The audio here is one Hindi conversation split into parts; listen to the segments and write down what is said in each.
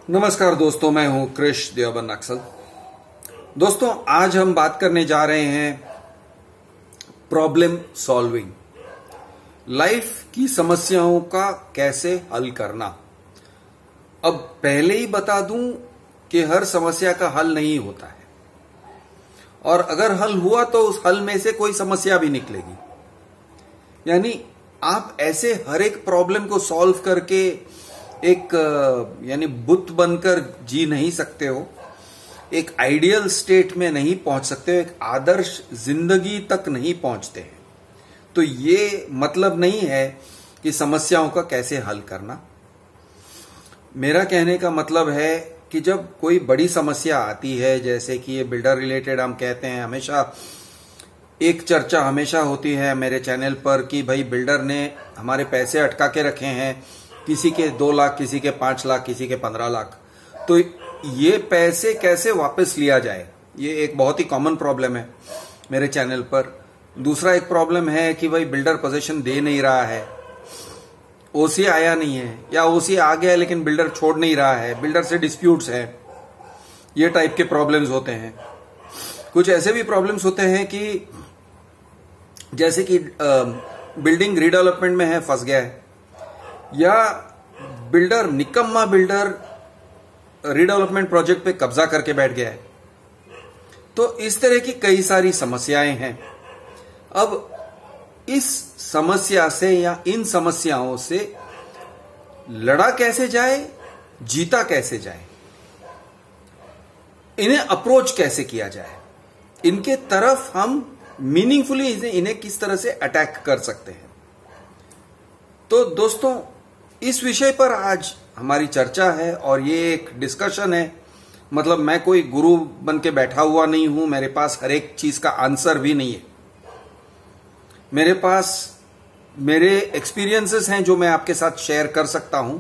नमस्कार दोस्तों, मैं हूं कृष देवबंद अक्सल। दोस्तों, आज हम बात करने जा रहे हैं प्रॉब्लम सॉल्विंग, लाइफ की समस्याओं का कैसे हल करना। अब पहले ही बता दूं कि हर समस्या का हल नहीं होता है, और अगर हल हुआ तो उस हल में से कोई समस्या भी निकलेगी। यानी आप ऐसे हर एक प्रॉब्लम को सॉल्व करके एक यानी बुत बनकर जी नहीं सकते हो, एक आइडियल स्टेट में नहीं पहुंच सकते हो, एक आदर्श जिंदगी तक नहीं पहुंचते हैं। तो ये मतलब नहीं है कि समस्याओं का कैसे हल करना। मेरा कहने का मतलब है कि जब कोई बड़ी समस्या आती है, जैसे कि ये बिल्डर रिलेटेड हम कहते हैं, हमेशा एक चर्चा हमेशा होती है मेरे चैनल पर कि भाई बिल्डर ने हमारे पैसे अटका के रखे हैं, किसी के 2 लाख, किसी के 5 लाख, किसी के 15 लाख। तो ये पैसे कैसे वापस लिया जाए, ये एक बहुत ही कॉमन प्रॉब्लम है मेरे चैनल पर। दूसरा एक प्रॉब्लम है कि भाई बिल्डर पोजीशन दे नहीं रहा है, ओसी आया नहीं है, या ओसी आ गया है लेकिन बिल्डर छोड़ नहीं रहा है, बिल्डर से डिस्प्यूट्स है। ये टाइप के प्रॉब्लम्स होते हैं। कुछ ऐसे भी प्रॉब्लम्स होते हैं कि जैसे कि बिल्डिंग रीडेवलपमेंट में है, फंस गया है, या बिल्डर निकम्मा बिल्डर रीडेवलपमेंट प्रोजेक्ट पे कब्जा करके बैठ गया है। तो इस तरह की कई सारी समस्याएं हैं। अब इस समस्या से या इन समस्याओं से लड़ा कैसे जाए, जीता कैसे जाए, इन्हें अप्रोच कैसे किया जाए, इनके तरफ हम मीनिंगफुली इन्हें किस तरह से अटैक कर सकते हैं। तो दोस्तों, इस विषय पर आज हमारी चर्चा है और ये एक डिस्कशन है। मतलब मैं कोई गुरु बन के बैठा हुआ नहीं हूं, मेरे पास हर एक चीज का आंसर भी नहीं है। मेरे पास मेरे एक्सपीरियंसेस हैं जो मैं आपके साथ शेयर कर सकता हूं,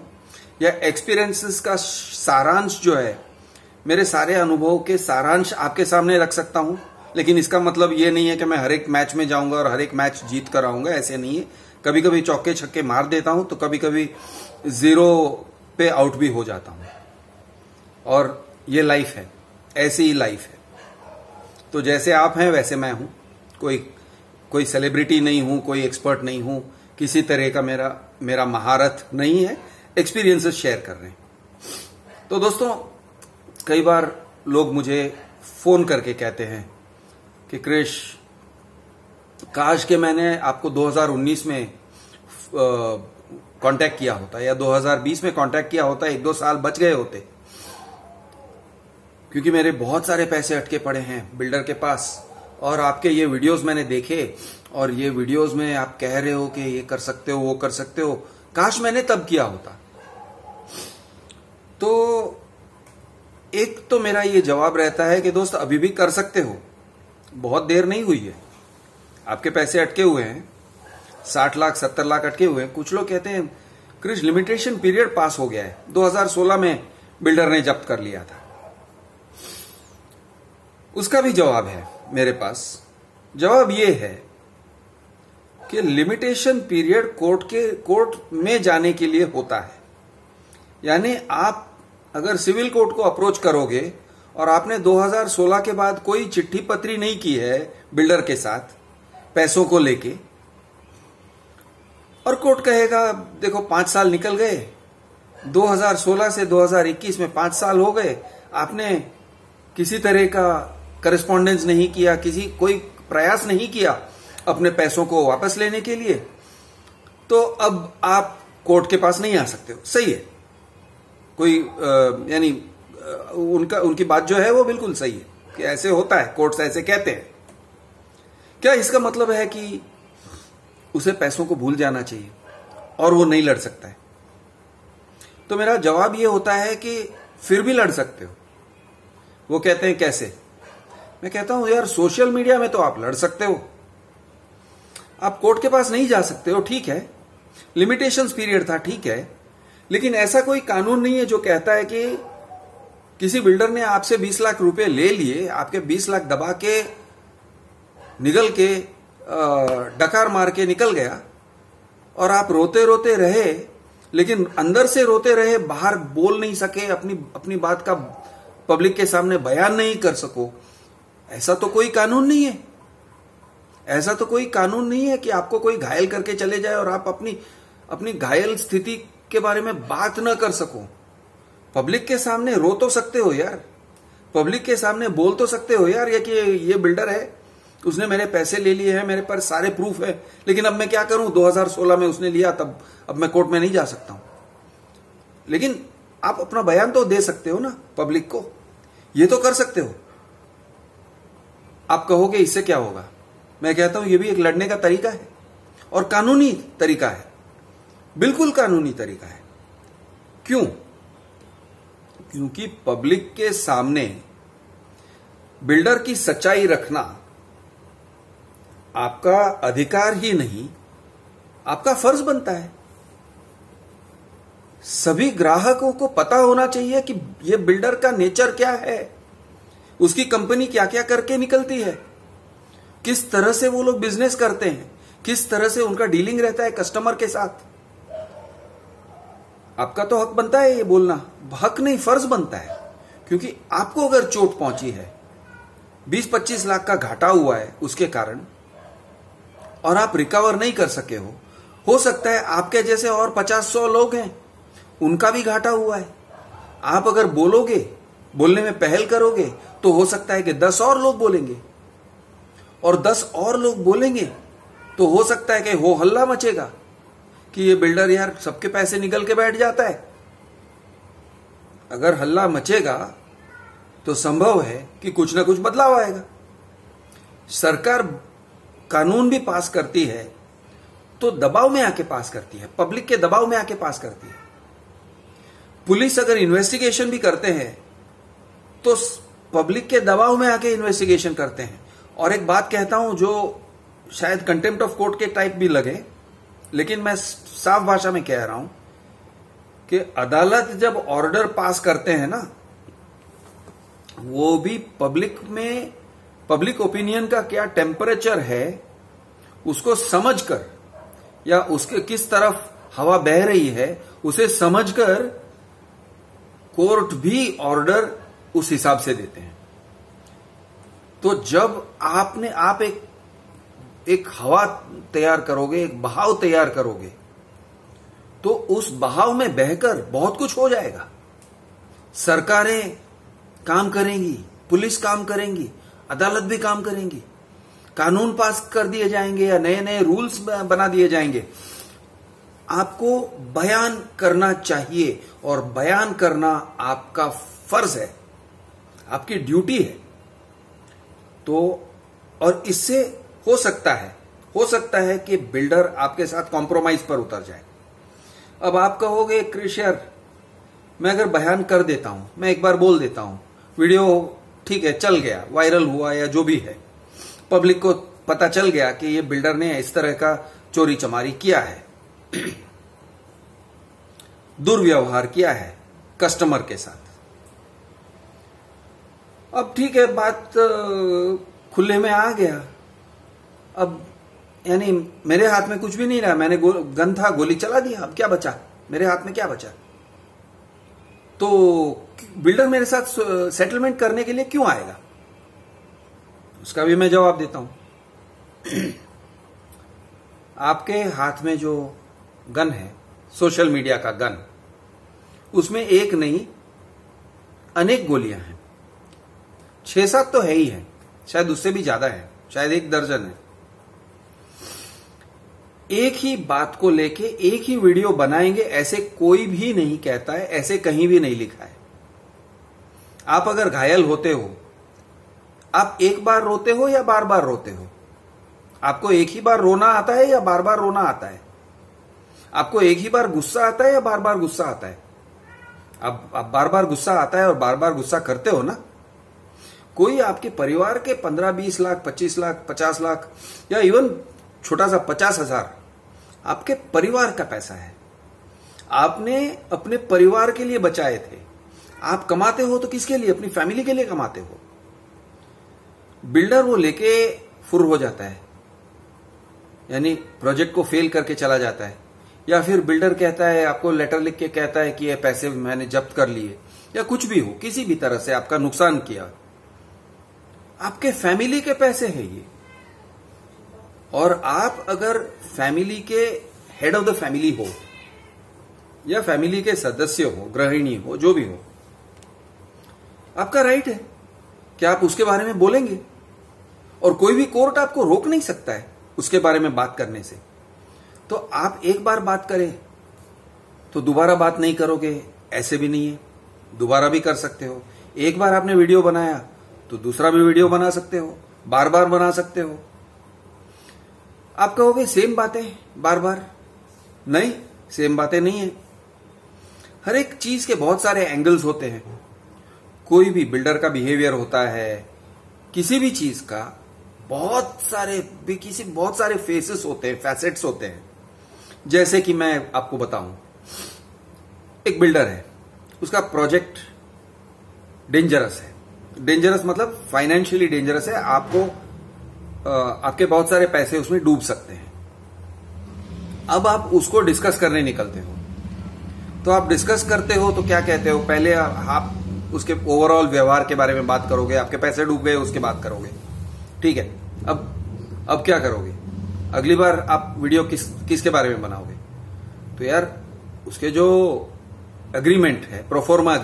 या एक्सपीरियंसेस का सारांश जो है, मेरे सारे अनुभव के सारांश आपके सामने रख सकता हूं। लेकिन इसका मतलब ये नहीं है कि मैं हर एक मैच में जाऊंगा और हर एक मैच जीत कर आऊंगा, ऐसे नहीं है। कभी कभी चौके छक्के मार देता हूं, तो कभी कभी 0 पे आउट भी हो जाता हूं, और ये लाइफ है, ऐसी ही लाइफ है। तो जैसे आप हैं वैसे मैं हूं। कोई सेलिब्रिटी नहीं हूं, कोई एक्सपर्ट नहीं हूं, किसी तरह का मेरा महारत नहीं है, एक्सपीरियंसेस शेयर कर रहे हैं। तो दोस्तों, कई बार लोग मुझे फोन करके कहते हैं कि कृष, काश के मैंने आपको 2019 में कांटेक्ट किया होता, या 2020 में कांटेक्ट किया होता, 1-2 साल बच गए होते, क्योंकि मेरे बहुत सारे पैसे अटके पड़े हैं बिल्डर के पास, और आपके ये वीडियोस मैंने देखे, और ये वीडियोस में आप कह रहे हो कि ये कर सकते हो, वो कर सकते हो, काश मैंने तब किया होता। तो एक तो मेरा ये जवाब रहता है कि दोस्त, अभी भी कर सकते हो, बहुत देर नहीं हुई है। आपके पैसे अटके हुए हैं, 60 लाख 70 लाख अटके हुए हैं। कुछ लोग कहते हैं कृष, लिमिटेशन पीरियड पास हो गया है, 2016 में बिल्डर ने जब्त कर लिया था। उसका भी जवाब है मेरे पास। जवाब यह है कि लिमिटेशन पीरियड कोर्ट में जाने के लिए होता है। यानी आप अगर सिविल कोर्ट को अप्रोच करोगे और आपने 2016 के बाद कोई चिट्ठी पत्री नहीं की है बिल्डर के साथ पैसों को लेके, और कोर्ट कहेगा देखो 5 साल निकल गए, 2016 से 2021 में 5 साल हो गए, आपने किसी तरह का करस्पॉन्डेंस नहीं किया, कोई प्रयास नहीं किया अपने पैसों को वापस लेने के लिए, तो अब आप कोर्ट के पास नहीं आ सकते हो। सही है, कोई यानी उनकी बात जो है वो बिल्कुल सही है कि ऐसे होता है, कोर्ट्स ऐसे कहते हैं। क्या इसका मतलब है कि उसे पैसों को भूल जाना चाहिए और वो नहीं लड़ सकता है? तो मेरा जवाब ये होता है कि फिर भी लड़ सकते हो। वो कहते हैं कैसे? मैं कहता हूं यार, सोशल मीडिया में तो आप लड़ सकते हो, आप कोर्ट के पास नहीं जा सकते हो, ठीक है, लिमिटेशंस पीरियड था, ठीक है, लेकिन ऐसा कोई कानून नहीं है जो कहता है कि किसी बिल्डर ने आपसे 20 लाख रुपए ले लिए, आपके 20 लाख दबा के निकल के डकार मार के निकल गया, और आप रोते रोते रहे, लेकिन अंदर से रोते रहे, बाहर बोल नहीं सके, अपनी बात का पब्लिक के सामने बयान नहीं कर सको, ऐसा तो कोई कानून नहीं है। ऐसा तो कोई कानून नहीं है कि आपको कोई घायल करके चले जाए और आप अपनी घायल स्थिति के बारे में बात न कर सको। पब्लिक के सामने रो तो सकते हो यार, पब्लिक के सामने बोल तो सकते हो यार, ये बिल्डर है, उसने मेरे पैसे ले लिए हैं, मेरे पास सारे प्रूफ है, लेकिन अब मैं क्या करूं, 2016 में उसने लिया, तब अब मैं कोर्ट में नहीं जा सकता हूं। लेकिन आप अपना बयान तो दे सकते हो ना पब्लिक को, ये तो कर सकते हो। आप कहोगे इससे क्या होगा, मैं कहता हूं ये भी एक लड़ने का तरीका है और कानूनी तरीका है, बिल्कुल कानूनी तरीका है। क्यों? क्योंकि पब्लिक के सामने बिल्डर की सच्चाई रखना आपका अधिकार ही नहीं, आपका फर्ज बनता है। सभी ग्राहकों को पता होना चाहिए कि यह बिल्डर का नेचर क्या है, उसकी कंपनी क्या क्या करके निकलती है, किस तरह से वो लोग बिजनेस करते हैं, किस तरह से उनका डीलिंग रहता है कस्टमर के साथ। आपका तो हक बनता है ये बोलना, हक नहीं फर्ज बनता है। क्योंकि आपको अगर चोट पहुंची है, 20-25 लाख का घाटा हुआ है उसके कारण, और आप रिकवर नहीं कर सके हो सकता है आपके जैसे और 50-100 लोग हैं, उनका भी घाटा हुआ है। आप अगर बोलोगे, बोलने में पहल करोगे, तो हो सकता है कि 10 और लोग बोलेंगे, और 10 और लोग बोलेंगे तो हो सकता है कि हो हल्ला मचेगा कि ये बिल्डर यार सबके पैसे निकल के बैठ जाता है। अगर हल्ला मचेगा तो संभव है कि कुछ ना कुछ बदलाव आएगा। सरकार कानून भी पास करती है तो दबाव में आके पास करती है, पब्लिक के दबाव में आके पास करती है। पुलिस अगर इन्वेस्टिगेशन भी करते हैं तो पब्लिक के दबाव में आके इन्वेस्टिगेशन करते हैं। और एक बात कहता हूं जो शायद कंटेम्प्ट ऑफ कोर्ट के टाइप भी लगे, लेकिन मैं साफ भाषा में कह रहा हूं कि अदालत जब ऑर्डर पास करते हैं ना, वो भी पब्लिक ओपिनियन का क्या टेम्परेचर है उसको समझकर, या उसके किस तरफ हवा बह रही है उसे समझकर कोर्ट भी ऑर्डर उस हिसाब से देते हैं। तो जब आप एक हवा तैयार करोगे, एक बहाव तैयार करोगे, तो उस बहाव में बहकर बहुत कुछ हो जाएगा। सरकारें काम करेंगी, पुलिस काम करेंगी, अदालत भी काम करेंगी, कानून पास कर दिए जाएंगे या नए नए रूल्स बना दिए जाएंगे। आपको बयान करना चाहिए और बयान करना आपका फर्ज है, आपकी ड्यूटी है। तो और इससे हो सकता है कि बिल्डर आपके साथ कॉम्प्रोमाइज पर उतर जाए। अब आप कहोगे क्रिश यार, मैं अगर बयान कर देता हूं, मैं एक बार बोल देता हूं, वीडियो ठीक है चल गया, वायरल हुआ या जो भी है, पब्लिक को पता चल गया कि ये बिल्डर ने इस तरह का चोरी चमारी किया है, दुर्व्यवहार किया है कस्टमर के साथ। अब ठीक है, बात खुले में आ गया। अब यानी मेरे हाथ में कुछ भी नहीं रहा, मैंने गन था, गोली चला दिया, अब क्या बचा मेरे हाथ में, क्या बचा? तो बिल्डर मेरे साथ सेटलमेंट करने के लिए क्यों आएगा? उसका भी मैं जवाब देता हूं। आपके हाथ में जो गन है, सोशल मीडिया का गन, उसमें एक नहीं अनेक गोलियां हैं, 6-7 तो है ही है, शायद उससे भी ज्यादा है, शायद 1 दर्जन है। एक ही बात को लेके एक ही वीडियो बनाएंगे ऐसे कोई भी नहीं कहता है, ऐसे कहीं भी नहीं लिखा है। आप अगर घायल होते हो, आप एक बार रोते हो या बार बार रोते हो? आपको एक ही बार रोना आता है या बार बार रोना आता है? आपको एक ही बार गुस्सा आता है या बार बार गुस्सा आता है? आप बार बार गुस्सा आता है और बार बार गुस्सा करते हो ना। कोई आपके परिवार के 15-20 लाख, 25 लाख, 50 लाख या इवन छोटा सा 50,000 आपके परिवार का पैसा है, आपने अपने परिवार के लिए बचाए थे। आप कमाते हो तो किसके लिए? अपनी फैमिली के लिए कमाते हो। बिल्डर वो लेके फुर हो जाता है, यानी प्रोजेक्ट को फेल करके चला जाता है, या फिर बिल्डर कहता है, आपको लेटर लिख के कहता है कि ये पैसे मैंने जब्त कर लिए, या कुछ भी हो, किसी भी तरह से आपका नुकसान किया, आपके फैमिली के पैसे हैं ये। और आप अगर फैमिली के हेड ऑफ द फैमिली हो या फैमिली के सदस्य हो, गृहिणी हो, जो भी हो, आपका राइट है कि आप उसके बारे में बोलेंगे और कोई भी कोर्ट आपको रोक नहीं सकता है उसके बारे में बात करने से। तो आप एक बार बात करें तो दोबारा बात नहीं करोगे, ऐसे भी नहीं है, दोबारा भी कर सकते हो। एक बार आपने वीडियो बनाया तो दूसरा भी वीडियो बना सकते हो, बार बार बना सकते हो। आप कहोगे सेम बातें बार बार, नहीं, सेम बातें नहीं है। हर एक चीज के बहुत सारे एंगल्स होते हैं। कोई भी बिल्डर का बिहेवियर होता है, किसी भी चीज का बहुत सारे फेसेस होते हैं, फैसेट्स होते हैं। जैसे कि मैं आपको बताऊं, एक बिल्डर है, उसका प्रोजेक्ट डेंजरस है। डेंजरस मतलब फाइनेंशियली डेंजरस है, आपके बहुत सारे पैसे उसमें डूब सकते हैं। अब आप उसको डिस्कस करने निकलते हो, तो आप डिस्कस करते हो तो क्या कहते हो, पहले आप उसके ओवरऑल व्यवहार के बारे में बात करोगे, आपके पैसे डूब गए उसके बात करोगे, ठीक है। अब क्या करोगे, अगली बार आप वीडियो किसके बारे में बनाओगे? तो यार उसके जो एग्रीमेंट है, प्रोफोर्मा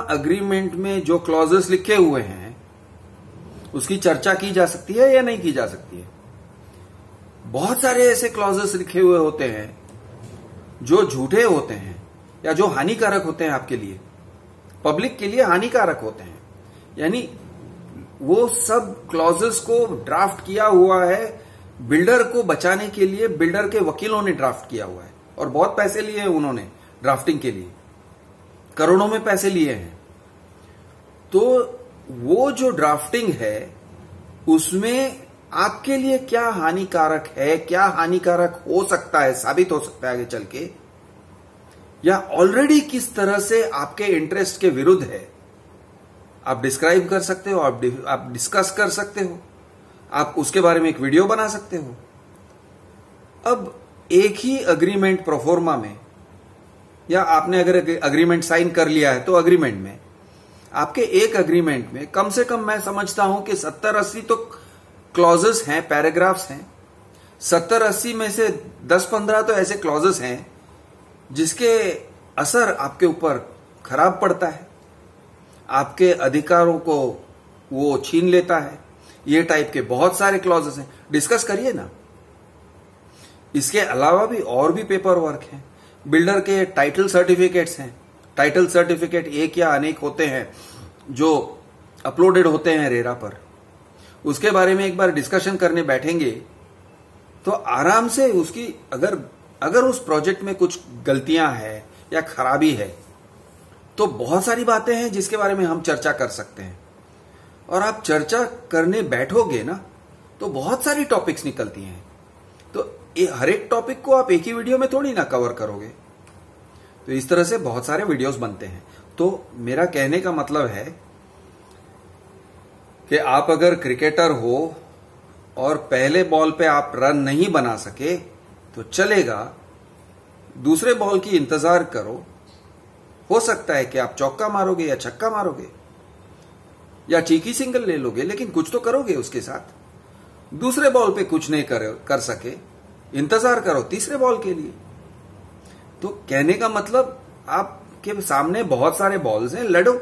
अग्रीमेंट में जो क्लॉजेस लिखे हुए हैं उसकी चर्चा की जा सकती है या नहीं की जा सकती है? बहुत सारे ऐसे क्लॉजेस लिखे हुए होते हैं जो झूठे होते हैं या जो हानिकारक होते हैं, आपके लिए, पब्लिक के लिए हानिकारक होते हैं। यानी वो सब क्लॉजेस को ड्राफ्ट किया हुआ है बिल्डर को बचाने के लिए, बिल्डर के वकीलों ने ड्राफ्ट किया हुआ है और बहुत पैसे लिए हैं उन्होंने ड्राफ्टिंग के लिए, करोड़ों में पैसे लिए हैं। तो वो जो ड्राफ्टिंग है उसमें आपके लिए क्या हानिकारक है, क्या हानिकारक हो सकता है, साबित हो सकता है आगे चल के, या ऑलरेडी किस तरह से आपके इंटरेस्ट के विरुद्ध है, आप डिस्क्राइब कर सकते हो, आप डिस्कस कर सकते हो, आप उसके बारे में एक वीडियो बना सकते हो। अब एक ही अग्रीमेंट प्रोफोर्मा में, या आपने अगर अग्रीमेंट साइन कर लिया है तो अग्रीमेंट में, आपके एक अग्रीमेंट में कम से कम मैं समझता हूं कि 70-80 तो क्लॉजेस हैं, पैराग्राफ्स हैं। 70-80 में से 10-15 तो ऐसे क्लॉजेस हैं जिसके असर आपके ऊपर खराब पड़ता है, आपके अधिकारों को वो छीन लेता है। ये टाइप के बहुत सारे क्लॉजेस हैं, डिस्कस करिए ना। इसके अलावा भी और भी पेपर वर्क है। बिल्डर के टाइटल सर्टिफिकेट्स हैं, टाइटल सर्टिफिकेट एक या अनेक होते हैं जो अपलोडेड होते हैं रेरा पर। उसके बारे में एक बार डिस्कशन करने बैठेंगे तो आराम से उसकी अगर उस प्रोजेक्ट में कुछ गलतियां हैं या खराबी है तो बहुत सारी बातें हैं जिसके बारे में हम चर्चा कर सकते हैं। और आप चर्चा करने बैठोगे ना तो बहुत सारी टॉपिक्स निकलती हैं। तो हर एक टॉपिक को आप एक ही वीडियो में थोड़ी ना कवर करोगे। तो इस तरह से बहुत सारे वीडियोस बनते हैं। तो मेरा कहने का मतलब है कि आप अगर क्रिकेटर हो और पहले बॉल पे आप रन नहीं बना सके तो चलेगा, दूसरे बॉल की इंतजार करो। हो सकता है कि आप चौका मारोगे या छक्का मारोगे या चीकी सिंगल ले लोगे, लेकिन कुछ तो करोगे उसके साथ। दूसरे बॉल पे कुछ नहीं कर सके, इंतजार करो तीसरे बॉल के लिए। तो कहने का मतलब आपके सामने बहुत सारे बॉल्स हैं, लड़ो,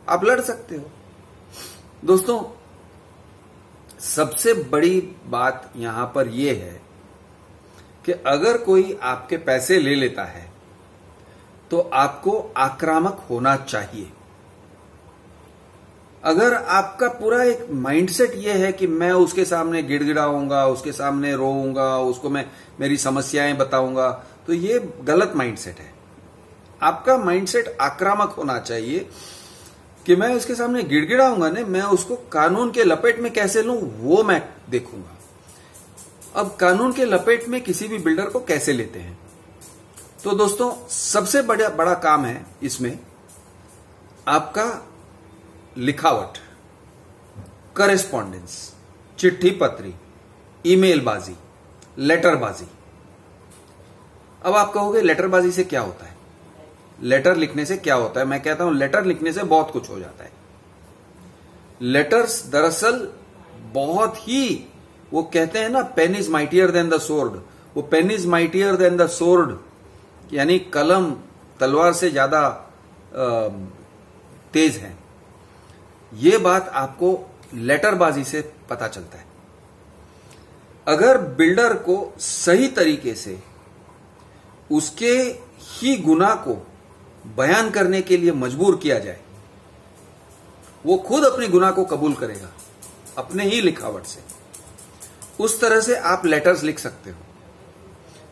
आप लड़ सकते हो। दोस्तों, सबसे बड़ी बात यहां पर यह है कि अगर कोई आपके पैसे ले लेता है तो आपको आक्रामक होना चाहिए। अगर आपका पूरा एक माइंडसेट ये है कि मैं उसके सामने गिड़गिड़ाऊंगा, उसके सामने रोऊंगा, उसको मैं मेरी समस्याएं बताऊंगा, तो ये गलत माइंडसेट है। आपका माइंडसेट आक्रामक होना चाहिए कि मैं उसके सामने गिड़गिड़ाऊंगा नहीं, मैं उसको कानून के लपेट में कैसे लूं वो मैं देखूंगा। अब कानून के लपेट में किसी भी बिल्डर को कैसे लेते हैं? तो दोस्तों, सबसे बड़ा काम है इसमें आपका लिखावट, करेस्पॉन्डेंस, चिट्ठी पत्री, ईमेलबाजी, लेटरबाजी। अब आप कहोगे लेटरबाजी से क्या होता है, लेटर लिखने से क्या होता है? मैं कहता हूं लेटर लिखने से बहुत कुछ हो जाता है। लेटर्स दरअसल बहुत ही, वो कहते हैं ना, pen is mightier than the sword. वो pen is mightier than the sword यानी कलम तलवार से ज्यादा तेज है। ये बात आपको लेटरबाजी से पता चलता है। अगर बिल्डर को सही तरीके से उसके ही गुनाह को बयान करने के लिए मजबूर किया जाए, वो खुद अपने गुनाह को कबूल करेगा अपने ही लिखावट से। उस तरह से आप लेटर्स लिख सकते हो,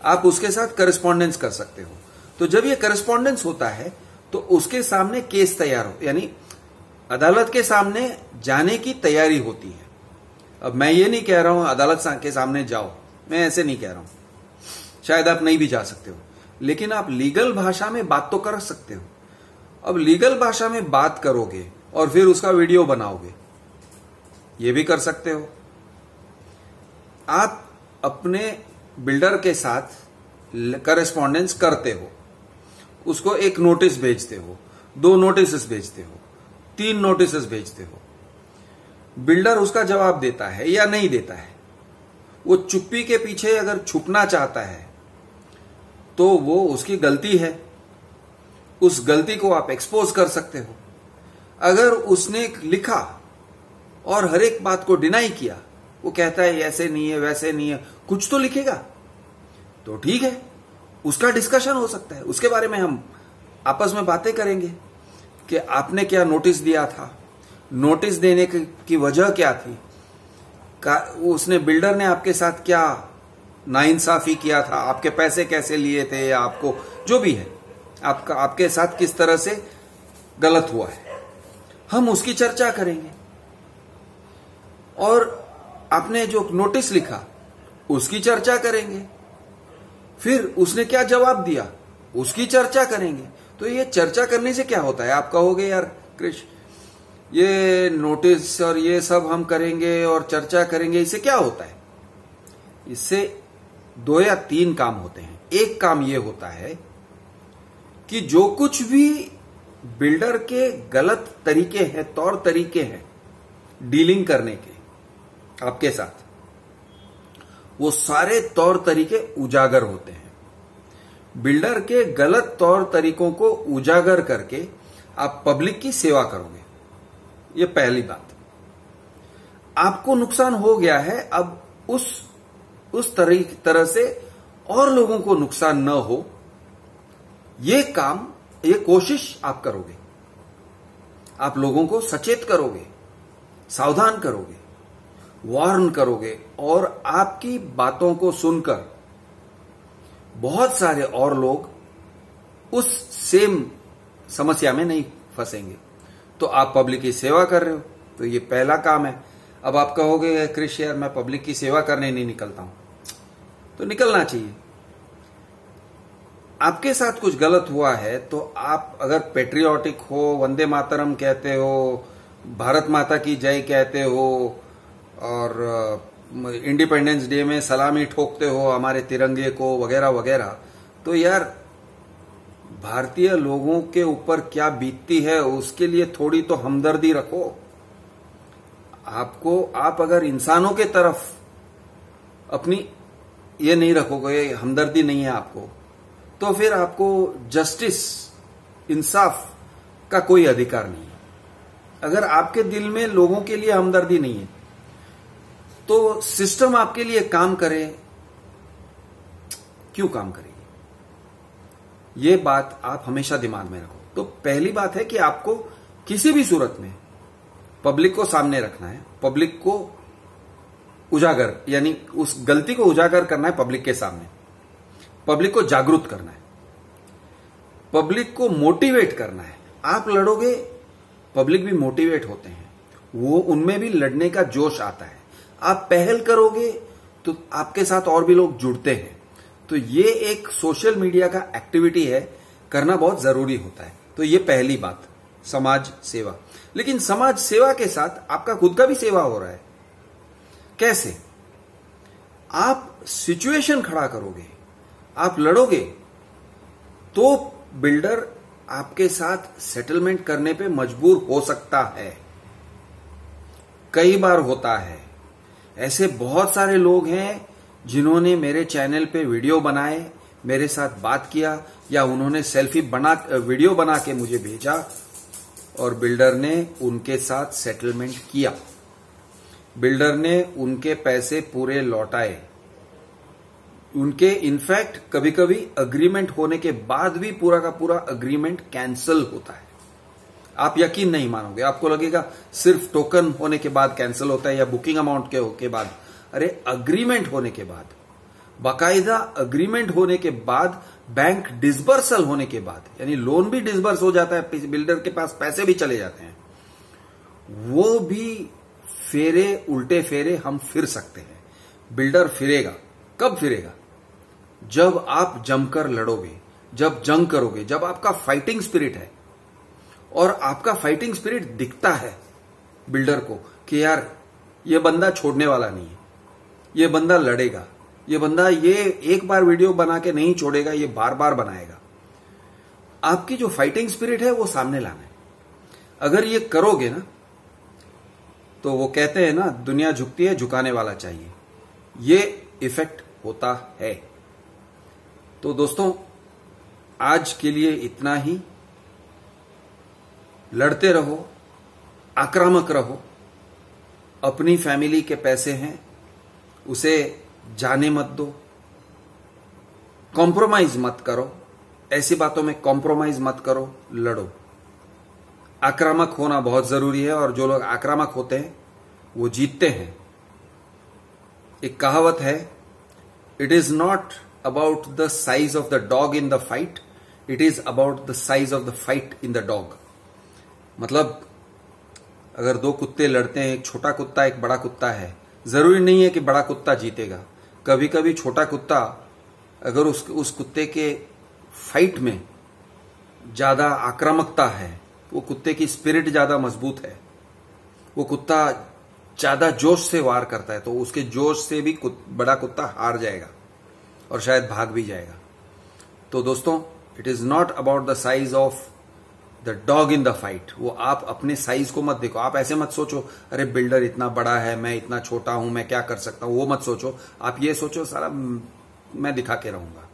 आप उसके साथ करस्पॉन्डेंस कर सकते हो। तो जब ये करस्पॉन्डेंस होता है तो उसके सामने केस तैयार हो, यानी अदालत के सामने जाने की तैयारी होती है। अब मैं ये नहीं कह रहा हूं अदालत के सामने जाओ, मैं ऐसे नहीं कह रहा हूं, शायद आप नहीं भी जा सकते हो, लेकिन आप लीगल भाषा में बात तो कर सकते हो। अब लीगल भाषा में बात करोगे और फिर उसका वीडियो बनाओगे, ये भी कर सकते हो। आप अपने बिल्डर के साथ करस्पॉन्डेंस करते हो, उसको एक नोटिस भेजते हो, 2 नोटिस भेजते हो, 3 नोटिस भेजते हो। बिल्डर उसका जवाब देता है या नहीं देता है, वो चुप्पी के पीछे अगर छुपना चाहता है तो वो उसकी गलती है, उस गलती को आप एक्सपोज कर सकते हो। अगर उसने लिखा और हर एक बात को डिनाई किया, वो कहता है ऐसे नहीं है वैसे नहीं है, कुछ तो लिखेगा, तो ठीक है, उसका डिस्कशन हो सकता है, उसके बारे में हम आपस में बातें करेंगे कि आपने क्या नोटिस दिया था, नोटिस देने की वजह क्या थी, उसने बिल्डर ने आपके साथ क्या नाइंसाफी किया था, आपके पैसे कैसे लिए थे, या आपको जो भी है आपके साथ किस तरह से गलत हुआ है, हम उसकी चर्चा करेंगे। और आपने जो नोटिस लिखा उसकी चर्चा करेंगे, फिर उसने क्या जवाब दिया उसकी चर्चा करेंगे। तो ये चर्चा करने से क्या होता है? आप कहोगे यार कृष, ये नोटिस और ये सब हम करेंगे और चर्चा करेंगे, इससे क्या होता है? इससे 2 या 3 काम होते हैं। एक काम ये होता है कि जो कुछ भी बिल्डर के गलत तरीके हैं, तौर तरीके हैं डीलिंग करने के आपके साथ, वो सारे तौर तरीके उजागर होते हैं। बिल्डर के गलत तौर तरीकों को उजागर करके आप पब्लिक की सेवा करोगे, ये पहली बात। आपको नुकसान हो गया है, अब उस तरह से और लोगों को नुकसान न हो, ये काम, ये कोशिश आप करोगे। आप लोगों को सचेत करोगे, सावधान करोगे, वार्न करोगे, और आपकी बातों को सुनकर बहुत सारे और लोग उस सेम समस्या में नहीं फंसेंगे। तो आप पब्लिक की सेवा कर रहे हो, तो ये पहला काम है। अब आप कहोगे कृष यार मैं पब्लिक की सेवा करने नहीं निकलता हूं, तो निकलना चाहिए। आपके साथ कुछ गलत हुआ है तो आप अगर पेट्रियोटिक हो, वंदे मातरम कहते हो, भारत माता की जय कहते हो, और इंडिपेंडेंस डे में सलामी ठोकते हो हमारे तिरंगे को, वगैरह वगैरह, तो यार भारतीय लोगों के ऊपर क्या बीतती है उसके लिए थोड़ी तो हमदर्दी रखो। आप अगर इंसानों के तरफ अपनी ये नहीं रखोगे, हमदर्दी नहीं है आपको, तो फिर आपको जस्टिस, इंसाफ का कोई अधिकार नहीं है। अगर आपके दिल में लोगों के लिए हमदर्दी नहीं है तो सिस्टम आपके लिए काम करे, क्यों काम करेगी? ये बात आप हमेशा दिमाग में रखो। तो पहली बात है कि आपको किसी भी सूरत में पब्लिक को सामने रखना है, पब्लिक को उजागर, यानी उस गलती को उजागर करना है पब्लिक के सामने, पब्लिक को जागरूक करना है, पब्लिक को मोटिवेट करना है। आप लड़ोगे, पब्लिक भी मोटिवेट होते हैं, वो उनमें भी लड़ने का जोश आता है। आप पहल करोगे तो आपके साथ और भी लोग जुड़ते हैं। तो ये एक सोशल मीडिया का एक्टिविटी है, करना बहुत जरूरी होता है। तो ये पहली बात, समाज सेवा। लेकिन समाज सेवा के साथ आपका खुद का भी सेवा हो रहा है। कैसे? आप सिचुएशन खड़ा करोगे, आप लड़ोगे, तो बिल्डर आपके साथ सेटलमेंट करने पे मजबूर हो सकता है। कई बार होता है। ऐसे बहुत सारे लोग हैं जिन्होंने मेरे चैनल पे वीडियो बनाए, मेरे साथ बात किया, या उन्होंने वीडियो बना के मुझे भेजा और बिल्डर ने उनके साथ सेटलमेंट किया। बिल्डर ने उनके पैसे पूरे लौटाए। उनके इनफैक्ट कभी कभी अग्रीमेंट होने के बाद भी पूरा का पूरा अग्रीमेंट कैंसिल होता है। आप यकीन नहीं मानोगे, आपको लगेगा सिर्फ टोकन होने के बाद कैंसिल होता है या बुकिंग अमाउंट के बाद। अरे अग्रीमेंट होने के बाद, बाकायदा अग्रीमेंट होने के बाद, बैंक डिसबर्सल होने के बाद, यानी लोन भी डिसबर्स हो जाता है, बिल्डर के पास पैसे भी चले जाते हैं, वो भी फेरे उल्टे फेरे हम फिर सकते हैं। बिल्डर फिरेगा। कब फिरेगा? जब आप जमकर लड़ोगे, जब जंग करोगे, जब आपका फाइटिंग स्पिरिट है। और आपका फाइटिंग स्पिरिट दिखता है बिल्डर को कि यार ये बंदा छोड़ने वाला नहीं है, ये बंदा लड़ेगा, ये बंदा ये एक बार वीडियो बना के नहीं छोड़ेगा, ये बार बार बनाएगा। आपकी जो फाइटिंग स्पिरिट है वो सामने लाना है। अगर ये करोगे ना, तो वो कहते हैं ना, दुनिया झुकती है, झुकाने वाला चाहिए। ये इफेक्ट होता है। तो दोस्तों, आज के लिए इतना ही। लड़ते रहो, आक्रामक रहो। अपनी फैमिली के पैसे हैं, उसे जाने मत दो। कॉम्प्रोमाइज मत करो, ऐसी बातों में कॉम्प्रोमाइज मत करो, लड़ो। आक्रामक होना बहुत जरूरी है, और जो लोग आक्रामक होते हैं वो जीतते हैं। एक कहावत है, it is not about the size of the dog in the fight, it is about the size of the fight in the dog. मतलब अगर दो कुत्ते लड़ते हैं, एक छोटा कुत्ता एक बड़ा कुत्ता है, जरूरी नहीं है कि बड़ा कुत्ता जीतेगा। कभी कभी छोटा कुत्ता, अगर उस कुत्ते के फाइट में ज्यादा आक्रामकता है, वो कुत्ते की स्पिरिट ज्यादा मजबूत है, वो कुत्ता ज्यादा जोश से वार करता है, तो उसके जोश से भी बड़ा कुत्ता हार जाएगा और शायद भाग भी जाएगा। तो दोस्तों, it is not about the size of the dog in the fight. वो आप अपने साइज को मत देखो। आप ऐसे मत सोचो, अरे बिल्डर इतना बड़ा है, मैं इतना छोटा हूं, मैं क्या कर सकता हूं, वो मत सोचो। आप ये सोचो, सारा मैं दिखा के रहूंगा।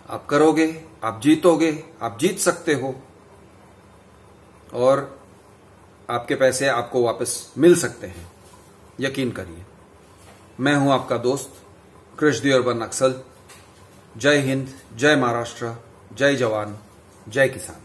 आप करोगे, आप जीतोगे, आप जीत सकते हो, और आपके पैसे आपको वापस मिल सकते हैं, यकीन करिए। मैं हूं आपका दोस्त कृष्ण अर्बन नक्सल। जय हिंद, जय महाराष्ट्र, जय जवान, जय किसान।